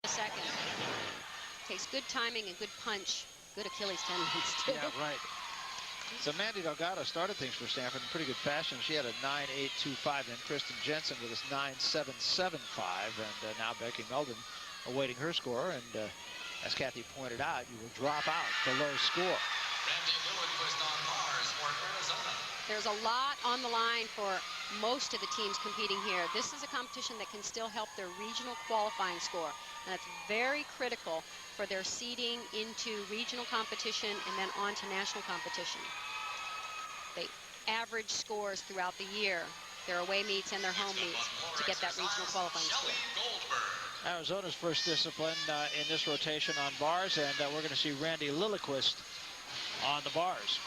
a second. Takes good timing and good punch. Good Achilles tendons, too. Yeah, right. So Mandy Delgado started things for Stanford in pretty good fashion. She had a 9.825, then Kristen Jensen with a 9.775, and now Becky Meldon awaiting her score. And as Kathy pointed out, you will drop out below score. There's a lot on the line for most of the teams competing here. This is a competition that can still help their regional qualifying score, and that's very critical for their seeding into regional competition and then on to national competition. They average scores throughout the year, their away meets and their home meets, to get that regional qualifying score. Arizona's first discipline in this rotation on bars, and we're going to see Randy Lilliquist on the bars.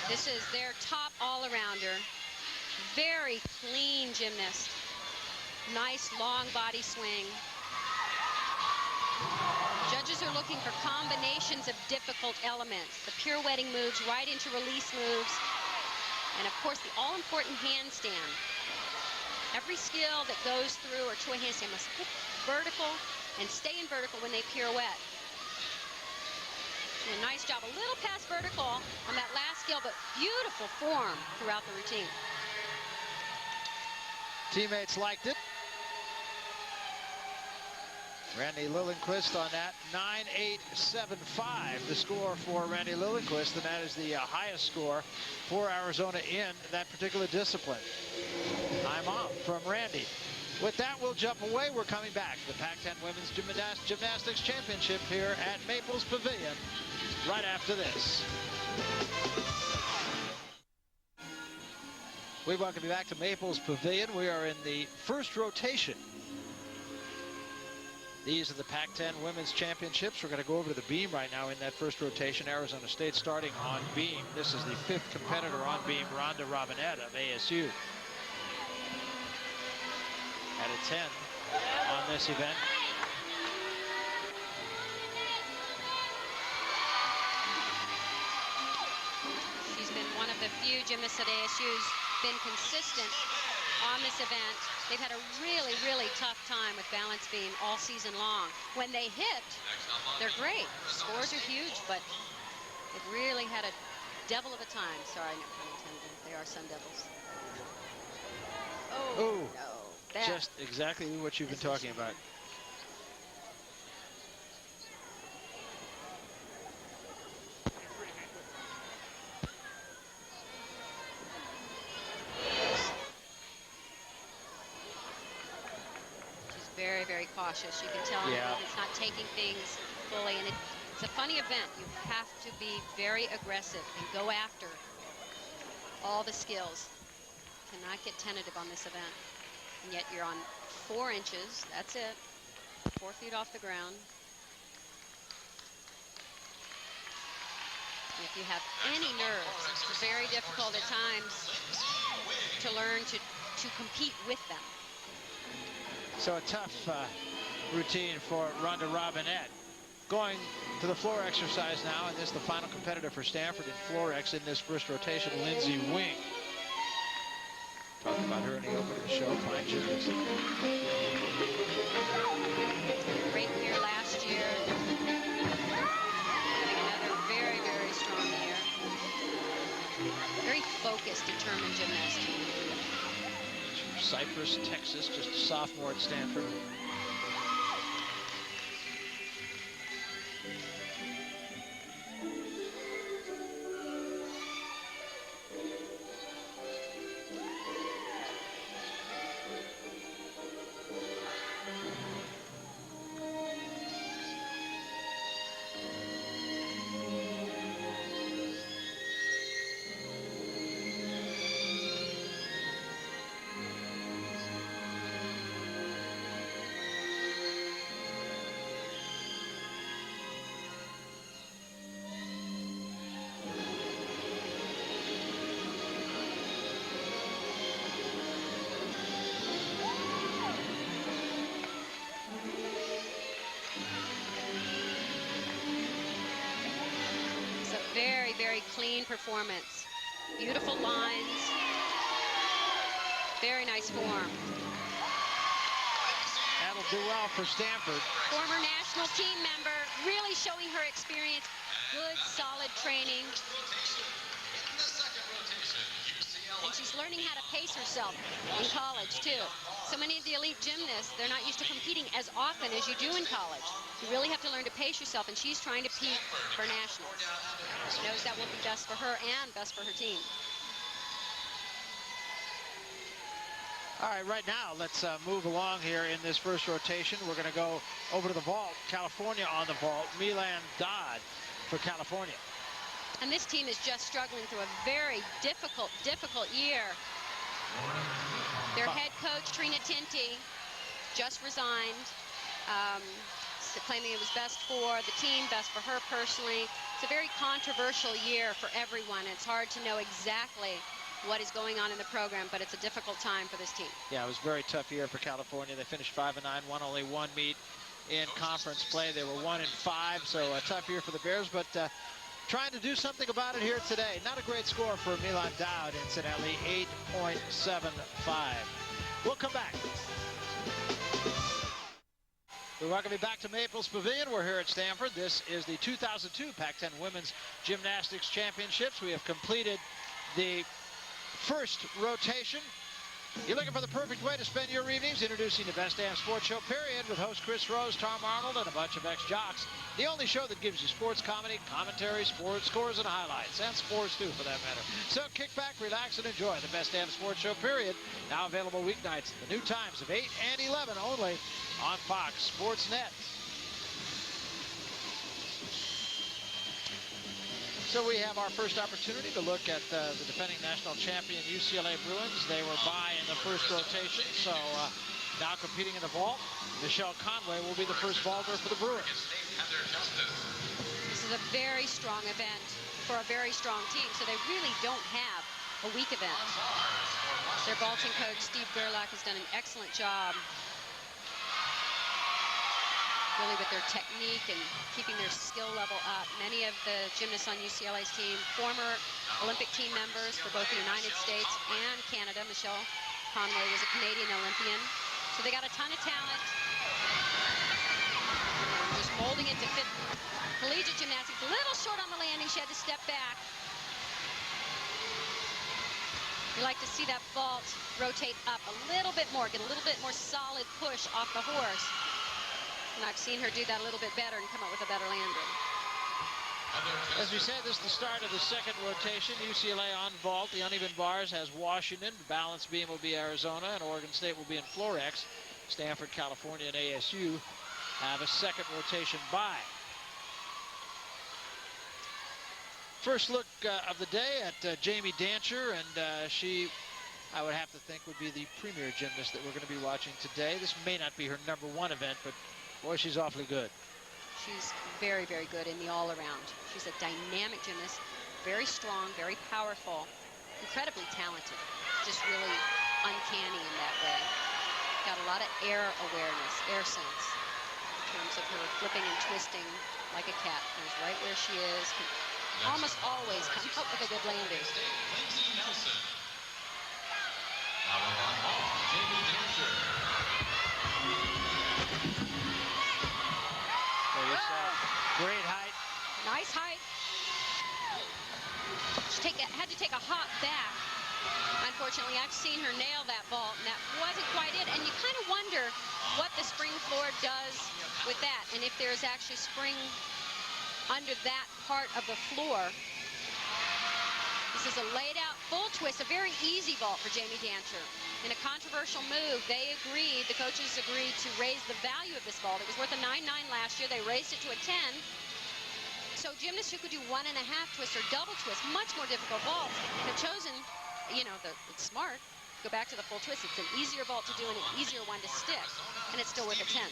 This is their top all-arounder. Very clean gymnast. Nice long body swing. Judges are looking for combinations of difficult elements. The pirouetting moves right into release moves. And of course, the all-important handstand. Every skill that goes through or to a handstand must hit vertical and stay in vertical when they pirouette. And a nice job, a little past vertical on that last skill, but beautiful form throughout the routine. Teammates liked it. Randy Lilliquist on that, 9.875, the score for Randy Lilliquist, and that is the highest score for Arizona in that particular discipline. I'm off from Randy. With that, we'll jump away. We're coming back. The Pac-10 Women's Gymnastics Championship here at Maples Pavilion right after this. We welcome you back to Maples Pavilion. We are in the first rotation. These are the Pac-10 Women's Championships. We're going to go over to the beam right now in that first rotation. Arizona State starting on beam. This is the fifth competitor on beam, Rhonda Robinette of ASU. At a 10 on this event. She's been one of the few gymnasts at ASU who's been consistent on this event. They've had a really, really tough time with balance beam all season long. When they hit, they're great. Scores are huge, but they've really had a devil of a time. Sorry, no pun intended. They are Sun Devils. Oh, no. That. Just exactly what you've been talking about. She's very, very cautious. You can tell it's not taking things fully, and it's a funny event. You have to be very aggressive and go after all the skills. Cannot get tentative on this event. And yet you're on 4 inches. That's it. 4 feet off the ground. And if you have any nerves, it's very difficult at times to learn to compete with them. So a tough routine for Rhonda Robinette. Going to the floor exercise now, and this is the final competitor for Stanford in floor X in this first rotation, Lindsay Wing. Talked about her in the opening show. Fine gymnast. Great year last year. Having another very, very strong year. Very focused, determined gymnast. She's from Cypress, Texas, just a sophomore at Stanford. Very, very clean performance. Beautiful lines. Very nice form. will do well for Stanford. Former national team member, really showing her experience. Good, solid training. And she's learning how to pace herself in college, too. So many of the elite gymnasts, they're not used to competing as often as you do in college. You really have to learn to pace yourself, and she's trying to peak for nationals. She knows that will be best for her and best for her team. All right, right now, let's move along here in this first rotation. We're going to go over to the vault. California on the vault. Milan Dodd for California. And this team is just struggling through a very difficult year. Their head coach, Trina Tinti, just resigned, claiming it was best for the team, best for her personally. It's a very controversial year for everyone. It's hard to know exactly what is going on in the program, but it's a difficult time for this team. Yeah, it was a very tough year for California. They finished 5-9, won only one meet in conference play. They were 1-5, so a tough year for the Bears, but trying to do something about it here today. Not a great score for Milan Dodd, incidentally, 8.75. We'll come back. We welcome you back to Maples Pavilion. We're here at Stanford. This is the 2002 Pac-10 Women's Gymnastics Championships. We have completed the first rotation. You're looking for the perfect way to spend your evenings? Introducing the Best Damn Sports Show, period, with host Chris Rose, Tom Arnold, and a bunch of ex-jocks. The only show that gives you sports comedy, commentary, sports scores, and highlights. And scores, too, for that matter. So kick back, relax, and enjoy the Best Damn Sports Show, period. Now available weeknights at the new times of 8 and 11 only on Fox Sports Net. So we have our first opportunity to look at the defending national champion UCLA Bruins. They were by in the first rotation, so now competing in the vault, Michelle Conway will be the first vaulter for the Bruins. This is a very strong event for a very strong team, so they really don't have a weak event. Their vaulting coach, Steve Gerlach, has done an excellent job really with their technique and keeping their skill level up. Many of the gymnasts on UCLA's team, former Olympic team members for both the United States and Canada. Michelle Conway was a Canadian Olympian. So they got a ton of talent. Just molding it to fit collegiate gymnastics. A little short on the landing. She had to step back. You like to see that vault rotate up a little bit more, get a little bit more solid push off the horse. And I've seen her do that a little bit better and come up with a better landing. As we said, this is the start of the second rotation. UCLA on vault. The uneven bars has Washington. The balance beam will be Arizona, and Oregon State will be in Florex. Stanford, California, and ASU have a second rotation bye. First look of the day at Jamie Dancher, and she, I would have to think, would be the premier gymnast that we're going to be watching today. This may not be her #1 event, but boy, she's awfully good. She's very, very good in the all-around. She's a dynamic gymnast, very strong, very powerful, incredibly talented, just really uncanny in that way. Got a lot of air awareness, air sense, in terms of her flipping and twisting like a cat. Knows right where she is, can almost always come up with a good landing. Great height. Nice height. She had to take a hop back. Unfortunately, I've seen her nail that vault, and that wasn't quite it. And you kind of wonder what the spring floor does with that, and if there's actually spring under that part of the floor. This is a laid-out full twist, a very easy vault for Jamie Dancher. In a controversial move, the coaches agreed to raise the value of this vault. It was worth a 9.9 last year. They raised it to a 10. So gymnasts who could do 1.5 twists or double twists, much more difficult vaults, have chosen, you know, it's smart. Go back to the full twist. It's an easier vault to do and an easier one to stick, and it's still worth a 10.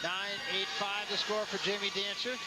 9.85 the score for Jamie Dancher.